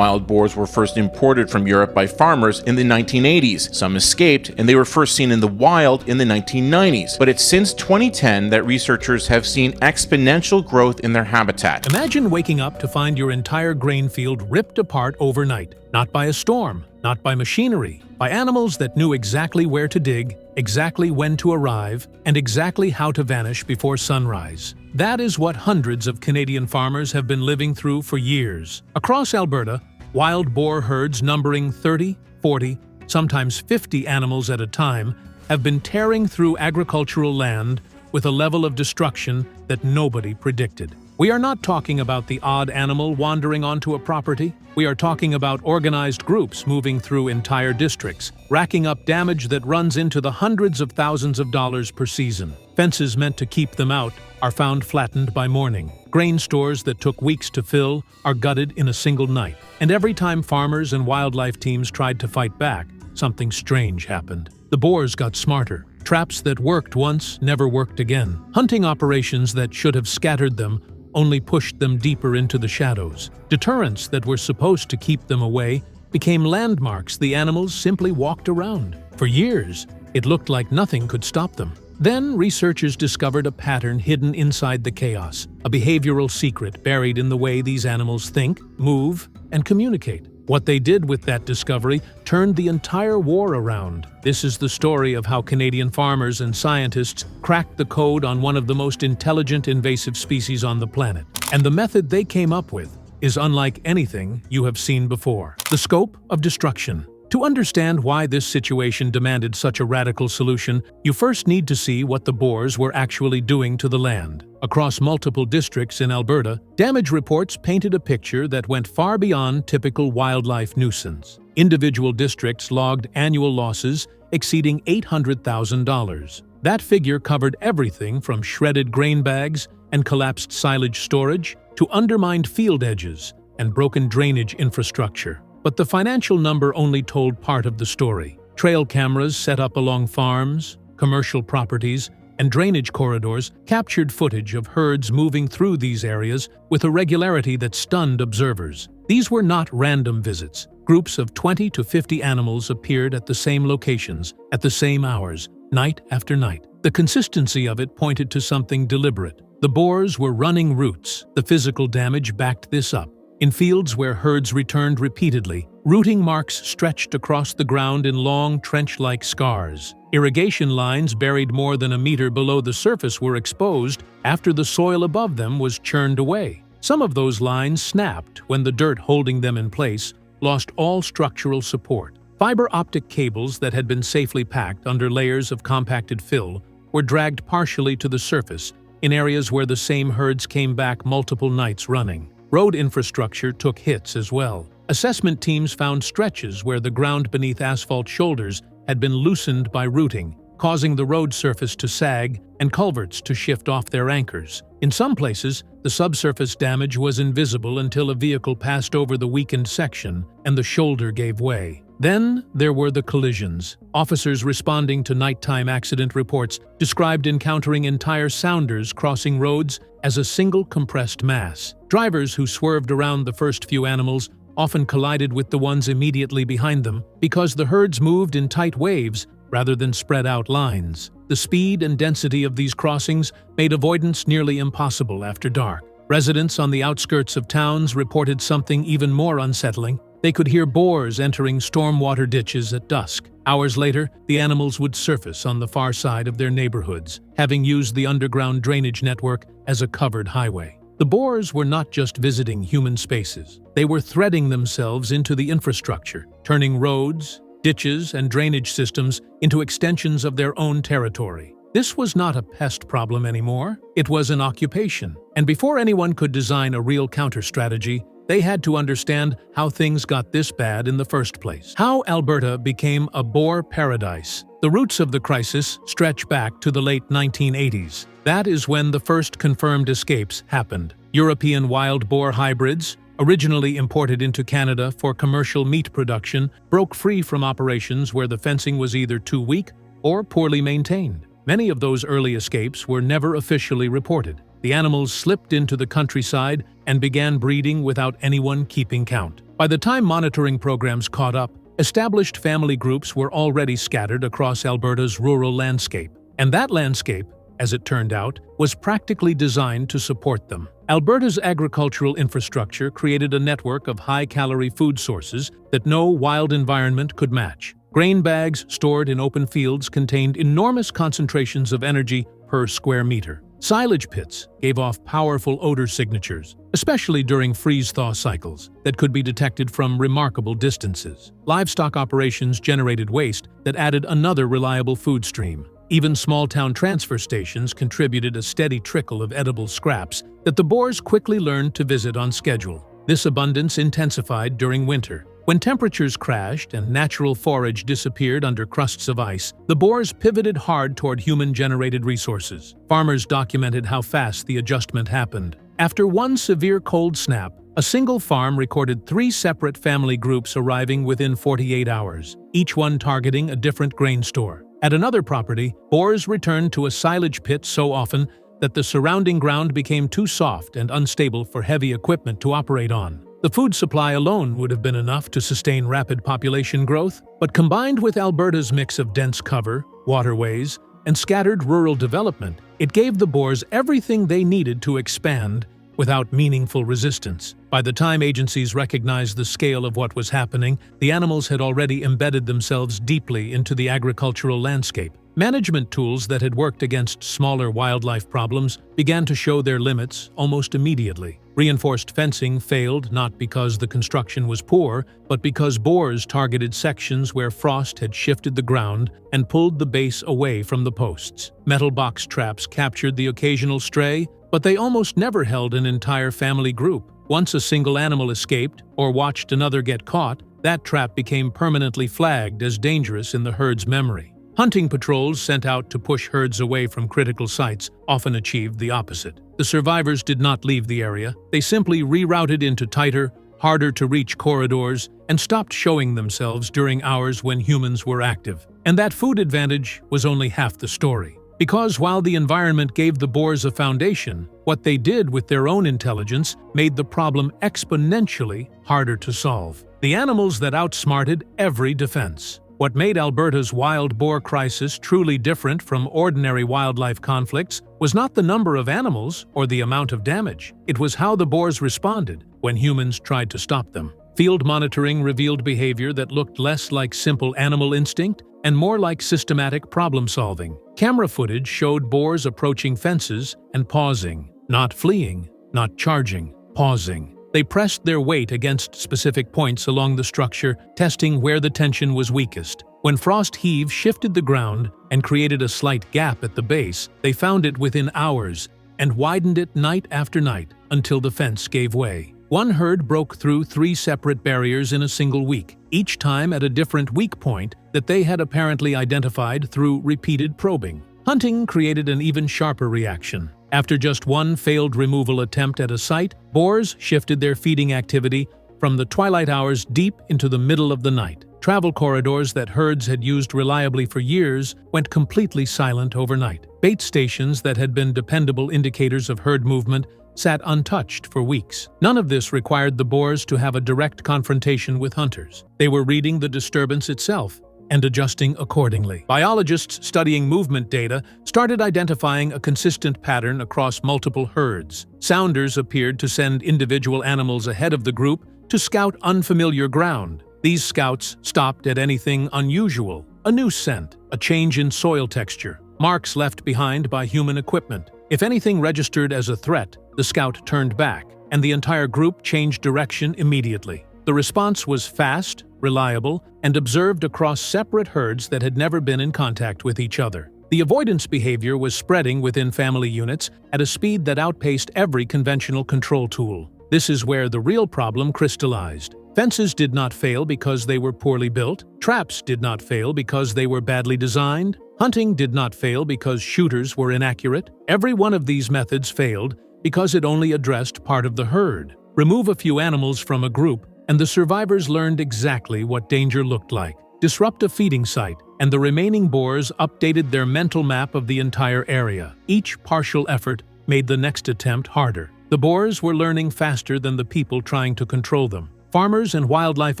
Wild boars were first imported from Europe by farmers in the 1980s. Some escaped, and they were first seen in the wild in the 1990s. But it's since 2010 that researchers have seen exponential growth in their habitat. Imagine waking up to find your entire grain field ripped apart overnight. Not by a storm, not by machinery, by animals that knew exactly where to dig, exactly when to arrive, and exactly how to vanish before sunrise. That is what hundreds of Canadian farmers have been living through for years. Across Alberta, wild boar herds numbering 30, 40, sometimes 50 animals at a time have been tearing through agricultural land with a level of destruction that nobody predicted. We are not talking about the odd animal wandering onto a property. We are talking about organized groups moving through entire districts, racking up damage that runs into the hundreds of thousands of dollars per season. Fences meant to keep them out are found flattened by morning. Grain stores that took weeks to fill are gutted in a single night. And every time farmers and wildlife teams tried to fight back, something strange happened. The boars got smarter. Traps that worked once never worked again. Hunting operations that should have scattered them only pushed them deeper into the shadows. Deterrents that were supposed to keep them away became landmarks the animals simply walked around. For years, it looked like nothing could stop them. Then researchers discovered a pattern hidden inside the chaos, a behavioral secret buried in the way these animals think, move, and communicate. What they did with that discovery turned the entire war around. This is the story of how Canadian farmers and scientists cracked the code on one of the most intelligent invasive species on the planet. And the method they came up with is unlike anything you have seen before. The scope of destruction. To understand why this situation demanded such a radical solution, you first need to see what the boars were actually doing to the land. Across multiple districts in Alberta, damage reports painted a picture that went far beyond typical wildlife nuisance. Individual districts logged annual losses exceeding $800,000. That figure covered everything from shredded grain bags and collapsed silage storage to undermined field edges and broken drainage infrastructure. But the financial number only told part of the story. Trail cameras set up along farms, commercial properties, and drainage corridors captured footage of herds moving through these areas with a regularity that stunned observers. These were not random visits. Groups of 20 to 50 animals appeared at the same locations, at the same hours, night after night. The consistency of it pointed to something deliberate. The boars were running routes. The physical damage backed this up. In fields where herds returned repeatedly, rooting marks stretched across the ground in long, trench-like scars. Irrigation lines buried more than a meter below the surface were exposed after the soil above them was churned away. Some of those lines snapped when the dirt holding them in place lost all structural support. Fiber optic cables that had been safely packed under layers of compacted fill were dragged partially to the surface in areas where the same herds came back multiple nights running. Road infrastructure took hits as well. Assessment teams found stretches where the ground beneath asphalt shoulders had been loosened by rooting, causing the road surface to sag and culverts to shift off their anchors. In some places, the subsurface damage was invisible until a vehicle passed over the weakened section and the shoulder gave way. Then there were the collisions. Officers responding to nighttime accident reports described encountering entire sounders crossing roads as a single compressed mass. Drivers who swerved around the first few animals often collided with the ones immediately behind them because the herds moved in tight waves rather than spread out lines. The speed and density of these crossings made avoidance nearly impossible after dark. Residents on the outskirts of towns reported something even more unsettling. They could hear boars entering stormwater ditches at dusk. Hours later, the animals would surface on the far side of their neighborhoods, having used the underground drainage network as a covered highway. The boars were not just visiting human spaces. They were threading themselves into the infrastructure, turning roads, ditches, and drainage systems into extensions of their own territory. This was not a pest problem anymore. It was an occupation. And before anyone could design a real counter-strategy, they had to understand how things got this bad in the first place. How Alberta became a boar paradise. The roots of the crisis stretch back to the late 1980s. That is when the first confirmed escapes happened. European wild boar hybrids, originally imported into Canada for commercial meat production, broke free from operations where the fencing was either too weak or poorly maintained. Many of those early escapes were never officially reported. The animals slipped into the countryside and began breeding without anyone keeping count. By the time monitoring programs caught up, established family groups were already scattered across Alberta's rural landscape. And that landscape, as it turned out, was practically designed to support them. Alberta's agricultural infrastructure created a network of high-calorie food sources that no wild environment could match. Grain bags stored in open fields contained enormous concentrations of energy per square meter. Silage pits gave off powerful odor signatures, especially during freeze-thaw cycles, that could be detected from remarkable distances. Livestock operations generated waste that added another reliable food stream. Even small-town transfer stations contributed a steady trickle of edible scraps that the boars quickly learned to visit on schedule. This abundance intensified during winter. When temperatures crashed and natural forage disappeared under crusts of ice, the boars pivoted hard toward human-generated resources. Farmers documented how fast the adjustment happened. After one severe cold snap, a single farm recorded 3 separate family groups arriving within 48 hours, each one targeting a different grain store. At another property, boars returned to a silage pit so often that the surrounding ground became too soft and unstable for heavy equipment to operate on. The food supply alone would have been enough to sustain rapid population growth, but combined with Alberta's mix of dense cover, waterways, and scattered rural development, it gave the boars everything they needed to expand without meaningful resistance. By the time agencies recognized the scale of what was happening, the animals had already embedded themselves deeply into the agricultural landscape. Management tools that had worked against smaller wildlife problems began to show their limits almost immediately. Reinforced fencing failed not because the construction was poor, but because boars targeted sections where frost had shifted the ground and pulled the base away from the posts. Metal box traps captured the occasional stray, but they almost never held an entire family group. Once a single animal escaped or watched another get caught, that trap became permanently flagged as dangerous in the herd's memory. Hunting patrols sent out to push herds away from critical sites often achieved the opposite. The survivors did not leave the area. They simply rerouted into tighter, harder-to-reach corridors and stopped showing themselves during hours when humans were active. And that food advantage was only half the story. Because while the environment gave the boars a foundation, what they did with their own intelligence made the problem exponentially harder to solve. The animals that outsmarted every defense. What made Alberta's wild boar crisis truly different from ordinary wildlife conflicts was not the number of animals or the amount of damage. It was how the boars responded when humans tried to stop them. Field monitoring revealed behavior that looked less like simple animal instinct and more like systematic problem-solving. Camera footage showed boars approaching fences and pausing, not fleeing, not charging, pausing. They pressed their weight against specific points along the structure, testing where the tension was weakest. When frost heave shifted the ground and created a slight gap at the base, they found it within hours and widened it night after night until the fence gave way. One herd broke through 3 separate barriers in a single week, each time at a different weak point that they had apparently identified through repeated probing. Hunting created an even sharper reaction. After just one failed removal attempt at a site, boars shifted their feeding activity from the twilight hours deep into the middle of the night. Travel corridors that herds had used reliably for years went completely silent overnight. Bait stations that had been dependable indicators of herd movement sat untouched for weeks. None of this required the boars to have a direct confrontation with hunters. They were reading the disturbance itself and adjusting accordingly. Biologists studying movement data started identifying a consistent pattern across multiple herds. Sounders appeared to send individual animals ahead of the group to scout unfamiliar ground. These scouts stopped at anything unusual, a new scent, a change in soil texture, marks left behind by human equipment. If anything registered as a threat, the scout turned back, and the entire group changed direction immediately. The response was fast, reliable, and observed across separate herds that had never been in contact with each other. The avoidance behavior was spreading within family units at a speed that outpaced every conventional control tool. This is where the real problem crystallized. Fences did not fail because they were poorly built. Traps did not fail because they were badly designed. Hunting did not fail because shooters were inaccurate. Every one of these methods failed because it only addressed part of the herd. Remove a few animals from a group, and the survivors learned exactly what danger looked like. Disrupt a feeding site, and the remaining boars updated their mental map of the entire area. Each partial effort made the next attempt harder. The boars were learning faster than the people trying to control them. farmers and wildlife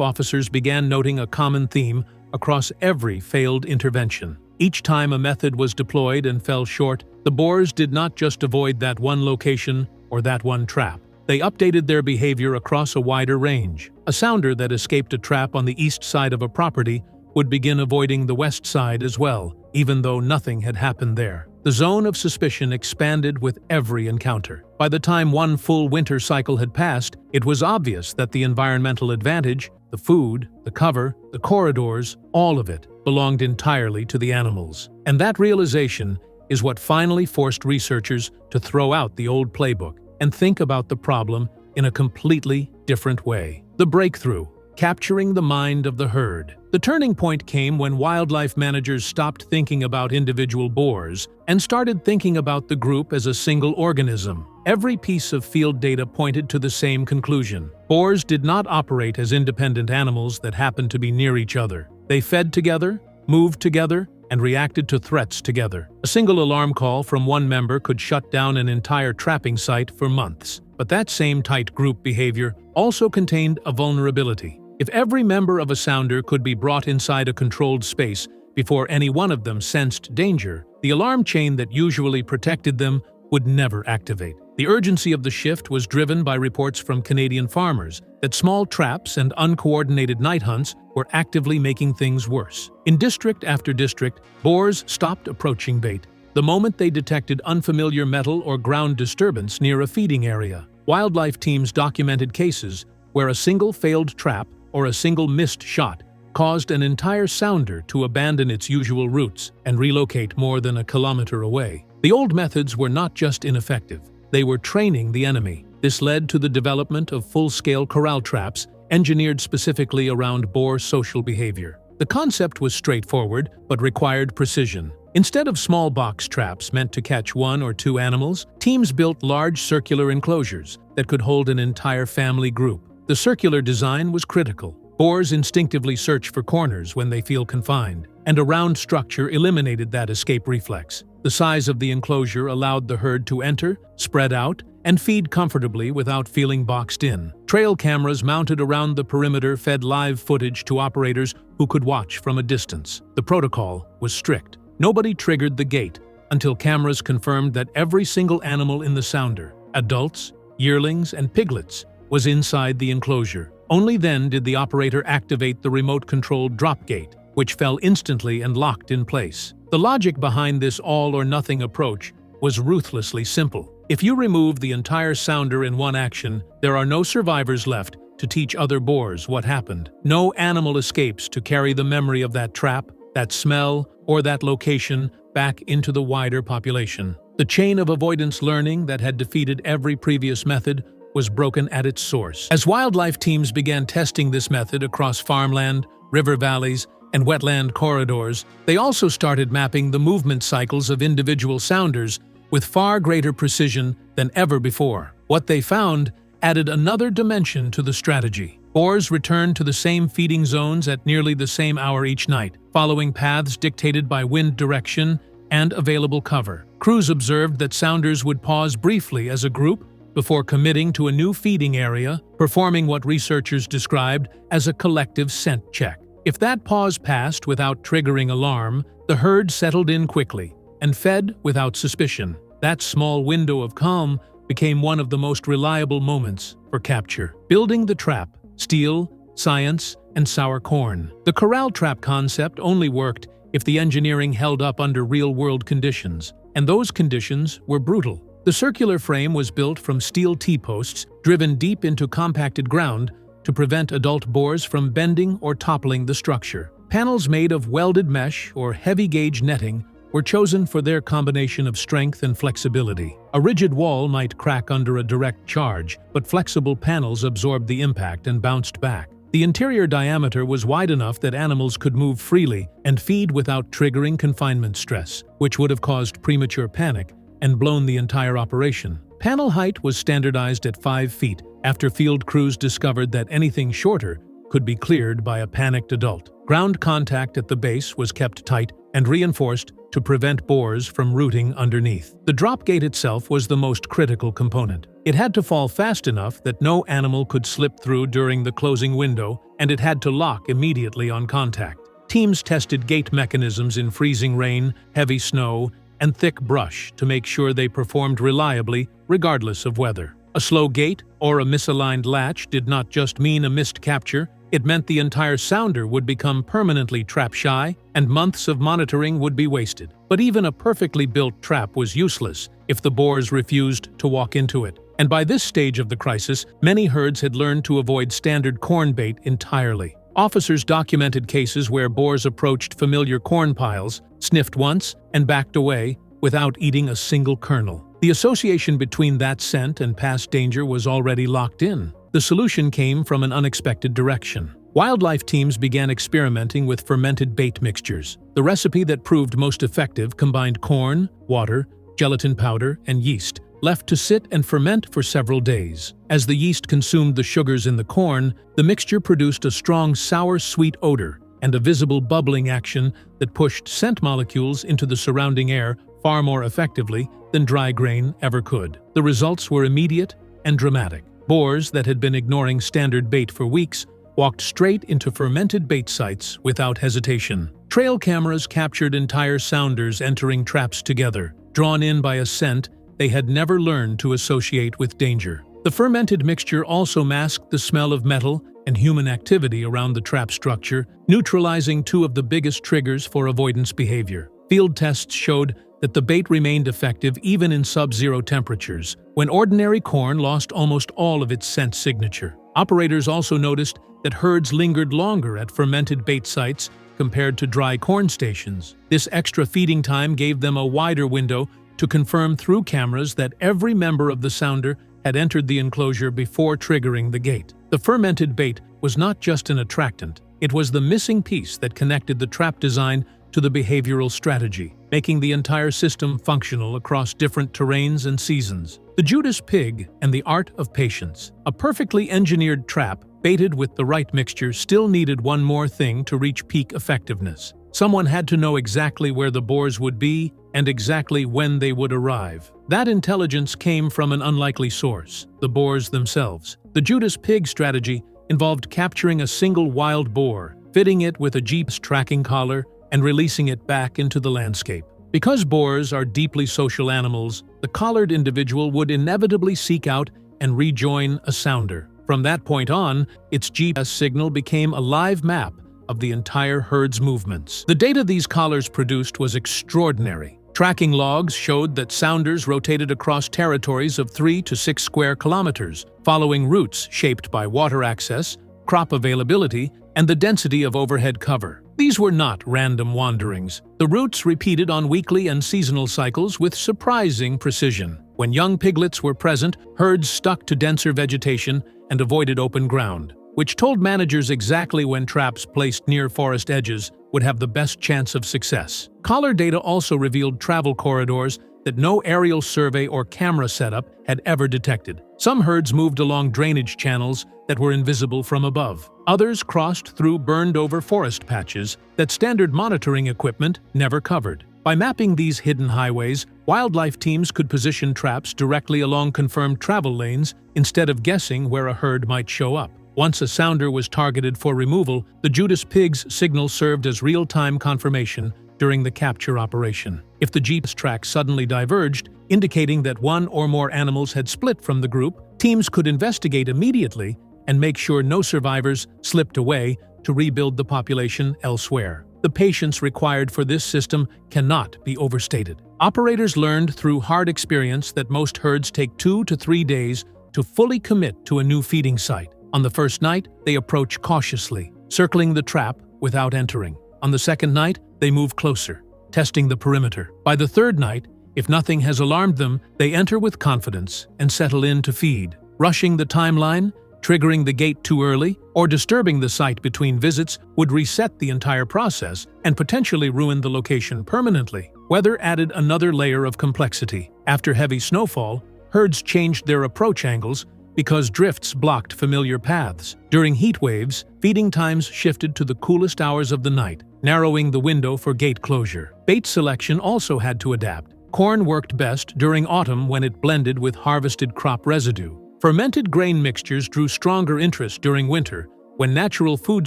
officers began noting a common theme across every failed intervention. Each time a method was deployed and fell short, the boars did not just avoid that one location or that one trap. They updated their behavior across a wider range. A sounder that escaped a trap on the east side of a property would begin avoiding the west side as well, even though nothing had happened there. The zone of suspicion expanded with every encounter. By the time one full winter cycle had passed, it was obvious that the environmental advantage, the food, the cover, the corridors, all of it, belonged entirely to the animals. And that realization is what finally forced researchers to throw out the old playbook and think about the problem in a completely different way. The breakthrough, capturing the mind of the herd. The turning point came when wildlife managers stopped thinking about individual boars and started thinking about the group as a single organism. Every piece of field data pointed to the same conclusion. Boars did not operate as independent animals that happened to be near each other. They fed together, moved together, and reacted to threats together. A single alarm call from one member could shut down an entire trapping site for months. But that same tight group behavior also contained a vulnerability. If every member of a sounder could be brought inside a controlled space before any one of them sensed danger, the alarm chain that usually protected them would never activate. The urgency of the shift was driven by reports from Canadian farmers that small traps and uncoordinated night hunts were actively making things worse. In district after district, boars stopped approaching bait the moment they detected unfamiliar metal or ground disturbance near a feeding area. Wildlife teams documented cases where a single failed trap or a single missed shot caused an entire sounder to abandon its usual routes and relocate more than a kilometer away. The old methods were not just ineffective, they were training the enemy. This led to the development of full-scale corral traps engineered specifically around boar social behavior. The concept was straightforward but required precision. Instead of small box traps meant to catch one or two animals, teams built large circular enclosures that could hold an entire family group. The circular design was critical. Boars instinctively search for corners when they feel confined, and a round structure eliminated that escape reflex. The size of the enclosure allowed the herd to enter, spread out, and feed comfortably without feeling boxed in. Trail cameras mounted around the perimeter fed live footage to operators who could watch from a distance. The protocol was strict. Nobody triggered the gate until cameras confirmed that every single animal in the sounder, adults, yearlings, and piglets, was inside the enclosure. Only then did the operator activate the remote-controlled drop gate, which fell instantly and locked in place. The logic behind this all-or-nothing approach was ruthlessly simple. If you remove the entire sounder in one action, there are no survivors left to teach other boars what happened. No animal escapes to carry the memory of that trap, that smell, or that location back into the wider population. The chain of avoidance learning that had defeated every previous method was broken at its source. As wildlife teams began testing this method across farmland, river valleys, and wetland corridors, they also started mapping the movement cycles of individual sounders with far greater precision than ever before. What they found added another dimension to the strategy. Boars returned to the same feeding zones at nearly the same hour each night, following paths dictated by wind direction and available cover. Crews observed that sounders would pause briefly as a group before committing to a new feeding area, performing what researchers described as a collective scent check. If that pause passed without triggering alarm, the herd settled in quickly and fed without suspicion. That small window of calm became one of the most reliable moments for capture. Building the trap, steel, science, and sour corn. The corral trap concept only worked if the engineering held up under real-world conditions, and those conditions were brutal. The circular frame was built from steel T-posts driven deep into compacted ground to prevent adult boars from bending or toppling the structure. Panels made of welded mesh or heavy-gauge netting were chosen for their combination of strength and flexibility. A rigid wall might crack under a direct charge, but flexible panels absorbed the impact and bounced back. The interior diameter was wide enough that animals could move freely and feed without triggering confinement stress, which would have caused premature panic and blown the entire operation. Panel height was standardized at 5 feet after field crews discovered that anything shorter could be cleared by a panicked adult. Ground contact at the base was kept tight and reinforced to prevent boars from rooting underneath. The drop gate itself was the most critical component. It had to fall fast enough that no animal could slip through during the closing window, and it had to lock immediately on contact. Teams tested gate mechanisms in freezing rain, heavy snow, and thick brush to make sure they performed reliably regardless of weather. A slow gate or a misaligned latch did not just mean a missed capture, it meant the entire sounder would become permanently trap-shy, and months of monitoring would be wasted. But even a perfectly built trap was useless if the boars refused to walk into it. And by this stage of the crisis, many herds had learned to avoid standard corn bait entirely. Officers documented cases where boars approached familiar corn piles, sniffed once, and backed away without eating a single kernel. The association between that scent and past danger was already locked in. The solution came from an unexpected direction. Wildlife teams began experimenting with fermented bait mixtures. The recipe that proved most effective combined corn, water, gelatin powder, and yeast, left to sit and ferment for several days. As the yeast consumed the sugars in the corn, the mixture produced a strong sour-sweet odor and a visible bubbling action that pushed scent molecules into the surrounding air far more effectively than dry grain ever could. The results were immediate and dramatic. Boars that had been ignoring standard bait for weeks walked straight into fermented bait sites without hesitation. Trail cameras captured entire sounders entering traps together, drawn in by a scent they had never learned to associate with danger. The fermented mixture also masked the smell of metal and human activity around the trap structure, neutralizing two of the biggest triggers for avoidance behavior. Field tests showed that the bait remained effective even in sub-zero temperatures, when ordinary corn lost almost all of its scent signature. Operators also noticed that herds lingered longer at fermented bait sites compared to dry corn stations. This extra feeding time gave them a wider window to confirm through cameras that every member of the sounder had entered the enclosure before triggering the gate. The fermented bait was not just an attractant, it was the missing piece that connected the trap design to the behavioral strategy, making the entire system functional across different terrains and seasons. The Judas pig and the art of patience. A perfectly engineered trap, baited with the right mixture, still needed one more thing to reach peak effectiveness. Someone had to know exactly where the boars would be and exactly when they would arrive. That intelligence came from an unlikely source, the boars themselves. The Judas pig strategy involved capturing a single wild boar, fitting it with a jeep's tracking collar, and releasing it back into the landscape. Because boars are deeply social animals, the collared individual would inevitably seek out and rejoin a sounder. From that point on, its GPS signal became a live map of the entire herd's movements. The data these collars produced was extraordinary. Tracking logs showed that sounders rotated across territories of 3 to 6 square kilometers, following routes shaped by water access, crop availability, and the density of overhead cover. These were not random wanderings. The routes repeated on weekly and seasonal cycles with surprising precision. When young piglets were present, herds stuck to denser vegetation and avoided open ground, which told managers exactly when traps placed near forest edges would have the best chance of success. Collar data also revealed travel corridors that no aerial survey or camera setup had ever detected. Some herds moved along drainage channels that were invisible from above. Others crossed through burned-over forest patches that standard monitoring equipment never covered. By mapping these hidden highways, wildlife teams could position traps directly along confirmed travel lanes instead of guessing where a herd might show up. Once a sounder was targeted for removal, the Judas pig's signal served as real-time confirmation during the capture operation. If the jeep's track suddenly diverged, indicating that one or more animals had split from the group, teams could investigate immediately and make sure no survivors slipped away to rebuild the population elsewhere. The patience required for this system cannot be overstated. Operators learned through hard experience that most herds take 2 to 3 days to fully commit to a new feeding site. On the first night, they approach cautiously, circling the trap without entering. On the second night, they move closer, testing the perimeter. By the third night, if nothing has alarmed them, they enter with confidence and settle in to feed. Rushing the timeline, triggering the gate too early, or disturbing the site between visits would reset the entire process and potentially ruin the location permanently. Weather added another layer of complexity. After heavy snowfall, herds changed their approach angles because drifts blocked familiar paths. During heat waves, feeding times shifted to the coolest hours of the night, narrowing the window for gate closure. Bait selection also had to adapt. Corn worked best during autumn when it blended with harvested crop residue. Fermented grain mixtures drew stronger interest during winter, when natural food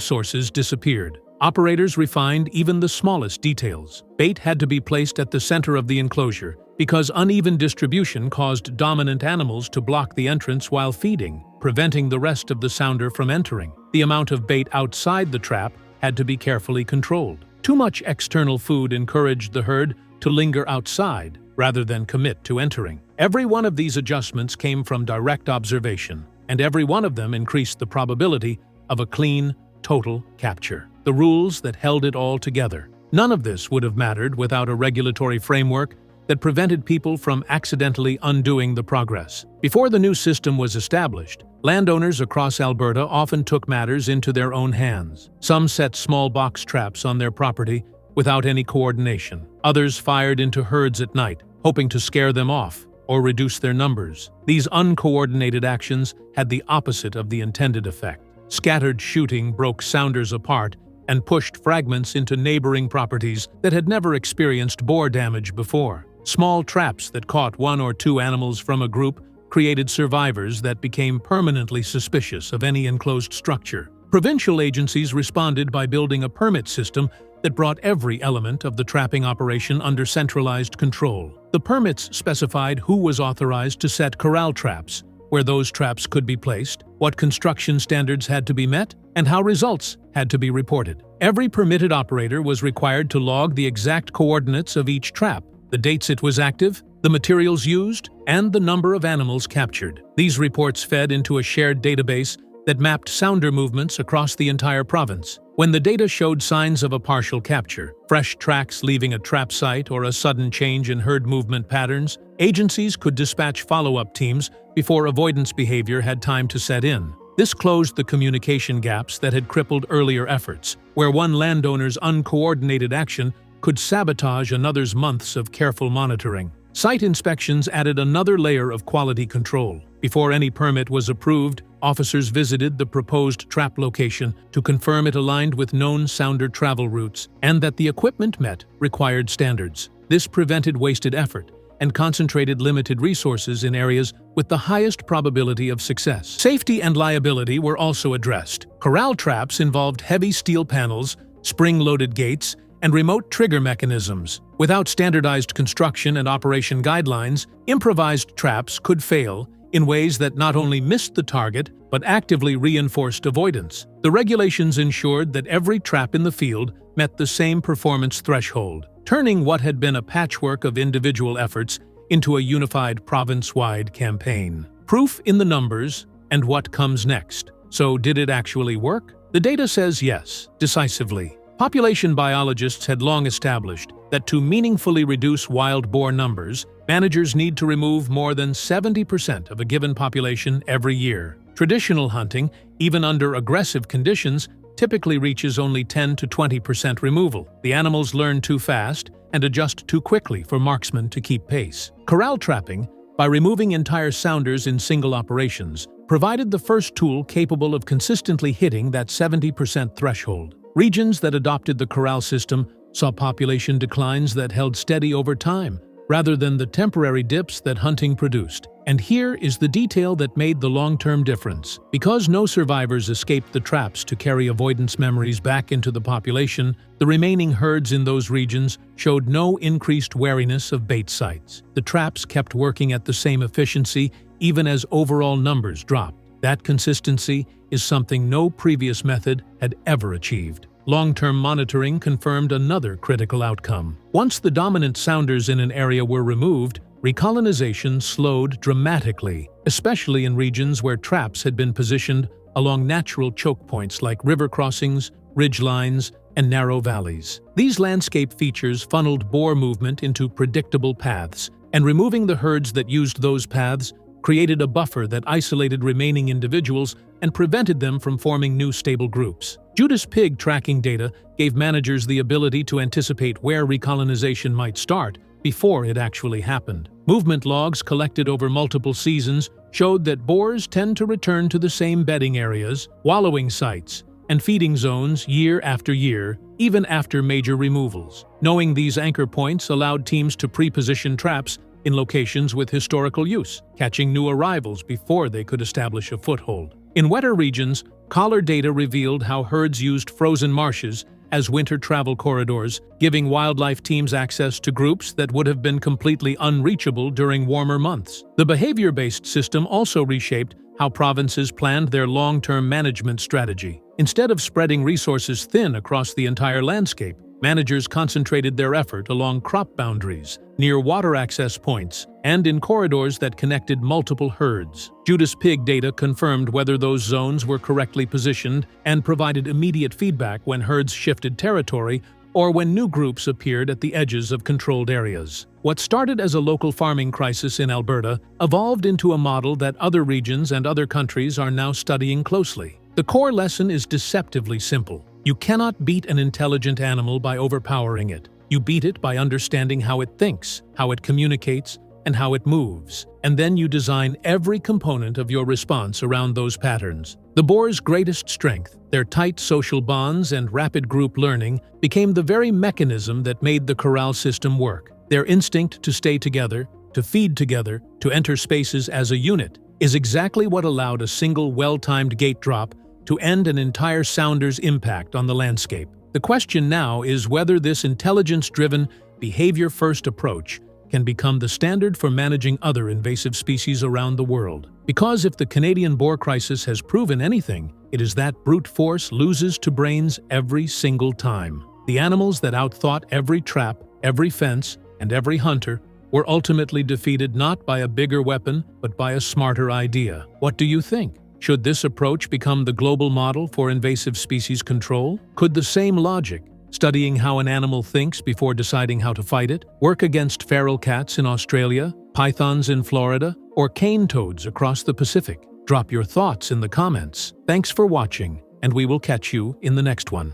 sources disappeared. Operators refined even the smallest details. Bait had to be placed at the center of the enclosure, because uneven distribution caused dominant animals to block the entrance while feeding, preventing the rest of the sounder from entering. The amount of bait outside the trap had to be carefully controlled. Too much external food encouraged the herd to linger outside rather than commit to entering. Every one of these adjustments came from direct observation, and every one of them increased the probability of a clean, total capture. The rules that held it all together. None of this would have mattered without a regulatory framework that prevented people from accidentally undoing the progress. Before the new system was established, landowners across Alberta often took matters into their own hands. Some set small box traps on their property without any coordination. Others fired into herds at night, hoping to scare them off or reduce their numbers. These uncoordinated actions had the opposite of the intended effect. Scattered shooting broke sounders apart and pushed fragments into neighboring properties that had never experienced boar damage before. Small traps that caught one or two animals from a group created survivors that became permanently suspicious of any enclosed structure. Provincial agencies responded by building a permit system that brought every element of the trapping operation under centralized control. The permits specified who was authorized to set corral traps, where those traps could be placed, what construction standards had to be met, and how results had to be reported. Every permitted operator was required to log the exact coordinates of each trap, the dates it was active, the materials used, and the number of animals captured. These reports fed into a shared database that mapped sounder movements across the entire province. When the data showed signs of a partial capture, fresh tracks leaving a trap site, or a sudden change in herd movement patterns, agencies could dispatch follow-up teams before avoidance behavior had time to set in. This closed the communication gaps that had crippled earlier efforts, where one landowner's uncoordinated action could sabotage another's months of careful monitoring. Site inspections added another layer of quality control. Before any permit was approved, officers visited the proposed trap location to confirm it aligned with known sounder travel routes and that the equipment met required standards. This prevented wasted effort and concentrated limited resources in areas with the highest probability of success. Safety and liability were also addressed. Corral traps involved heavy steel panels, spring-loaded gates, and remote trigger mechanisms. Without standardized construction and operation guidelines, improvised traps could fail in ways that not only missed the target, but actively reinforced avoidance. The regulations ensured that every trap in the field met the same performance threshold, turning what had been a patchwork of individual efforts into a unified province-wide campaign. Proof in the numbers and what comes next. So did it actually work? The data says yes, decisively. Population biologists had long established that to meaningfully reduce wild boar numbers, managers need to remove more than 70% of a given population every year. Traditional hunting, even under aggressive conditions, typically reaches only 10 to 20% removal. The animals learn too fast and adjust too quickly for marksmen to keep pace. Corral trapping, by removing entire sounders in single operations, provided the first tool capable of consistently hitting that 70% threshold. Regions that adopted the corral system saw population declines that held steady over time, rather than the temporary dips that hunting produced. And here is the detail that made the long-term difference. Because no survivors escaped the traps to carry avoidance memories back into the population, the remaining herds in those regions showed no increased wariness of bait sites. The traps kept working at the same efficiency even as overall numbers dropped. That consistency is something no previous method had ever achieved. Long-term monitoring confirmed another critical outcome. Once the dominant sounders in an area were removed, recolonization slowed dramatically, especially in regions where traps had been positioned along natural choke points like river crossings, ridge lines, and narrow valleys. These landscape features funneled boar movement into predictable paths, and removing the herds that used those paths created a buffer that isolated remaining individuals and prevented them from forming new stable groups. Judas pig tracking data gave managers the ability to anticipate where recolonization might start before it actually happened. Movement logs collected over multiple seasons showed that boars tend to return to the same bedding areas, wallowing sites, and feeding zones year after year, even after major removals. Knowing these anchor points allowed teams to pre-position traps in locations with historical use, catching new arrivals before they could establish a foothold. In wetter regions, collar data revealed how herds used frozen marshes as winter travel corridors, giving wildlife teams access to groups that would have been completely unreachable during warmer months. The behavior-based system also reshaped how provinces planned their long-term management strategy. Instead of spreading resources thin across the entire landscape, managers concentrated their effort along crop boundaries, near water access points, and in corridors that connected multiple herds. Judas pig data confirmed whether those zones were correctly positioned and provided immediate feedback when herds shifted territory or when new groups appeared at the edges of controlled areas. What started as a local farming crisis in Alberta evolved into a model that other regions and other countries are now studying closely. The core lesson is deceptively simple. You cannot beat an intelligent animal by overpowering it. You beat it by understanding how it thinks, how it communicates, and how it moves. And then you design every component of your response around those patterns. The boar's greatest strength, their tight social bonds and rapid group learning, became the very mechanism that made the corral system work. Their instinct to stay together, to feed together, to enter spaces as a unit, is exactly what allowed a single well-timed gate drop to end an entire sounder's impact on the landscape. The question now is whether this intelligence-driven, behavior-first approach can become the standard for managing other invasive species around the world. Because if the Canadian boar crisis has proven anything, it is that brute force loses to brains every single time. The animals that outthought every trap, every fence, and every hunter were ultimately defeated not by a bigger weapon, but by a smarter idea. What do you think? Should this approach become the global model for invasive species control? Could the same logic, studying how an animal thinks before deciding how to fight it, work against feral cats in Australia, pythons in Florida, or cane toads across the Pacific? Drop your thoughts in the comments. Thanks for watching, and we will catch you in the next one.